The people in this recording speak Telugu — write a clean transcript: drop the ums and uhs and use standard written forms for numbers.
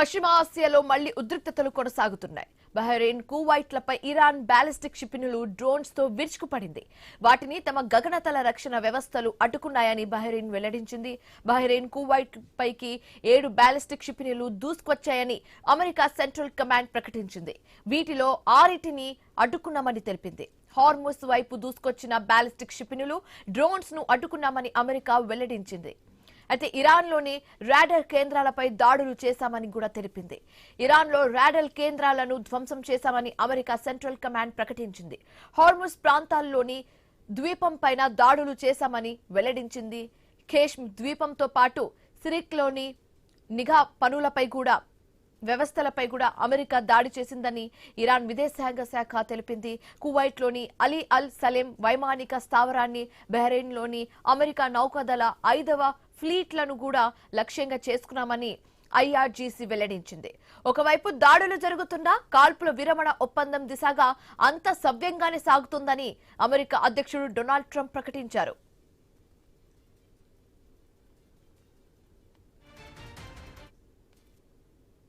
పశ్చిమ ఆసియాలో మళ్లీ ఉద్రిక్తతలు కొనసాగుతున్నాయి. బహ్రెయిన్, కువైట్లపై ఇరాన్ బ్యాలిస్టిక్ క్షిపణులు డ్రోన్స్ తో విరుచుకుపడింది. వాటిని తమ గగనతల రక్షణ వ్యవస్థలు అడ్డుకున్నాయని బహ్రెయిన్ వెల్లడించింది. బహ్రెయిన్, కువైట్ పైకి 7 బ్యాలిస్టిక్ క్షిపణులు దూసుకొచ్చాయని అమెరికా సెంట్రల్ కమాండ్ ప్రకటించింది. వీటిలో 6టిని అడ్డుకున్నామని తెలిపింది. హార్ముజ్ వైపు దూసుకొచ్చిన బ్యాలిస్టిక్ క్షిపణులు, డ్రోన్స్ ను అడ్డుకున్నామని అమెరికా వెల్లడించింది. అయితే ఇరాన్లోని రాడార్ కేంద్రాలపై దాడులు చేశామని కూడా తెలిపింది. ఇరాన్లో రాడార్ కేంద్రాలను ధ్వంసం చేశామని అమెరికా సెంట్రల్ కమాండ్ ప్రకటించింది. హార్ముజ్ ప్రాంతాల్లోని ద్వీపం పైన దాడులు చేశామని వెల్లడించింది. ఖేష్మ్ ద్వీపంతో పాటు సిరిక్లోని నిఘా పనులపై కూడా వ్యవస్థలపై కూడా అమెరికా దాడి చేసిందని ఇరాన్ విదేశాంగ శాఖ తెలిపింది. కువైట్లోని అలీ అల్ సలేం వైమానిక స్థావరాన్ని, బహ్రెయిన్లోని అమెరికా నౌకాదళ 5వ ఫ్లీట్లను కూడా లక్ష్యంగా చేసుకున్నామని ఐఆర్జీసీ వెల్లడించింది. ఒకవైపు దాడులు జరుగుతున్నా కాల్పుల విరమణ ఒప్పందం దిశగా అంత సవ్యంగానే సాగుతుందని అమెరికా అధ్యక్షుడు డొనాల్డ్ ట్రంప్ ప్రకటించారు.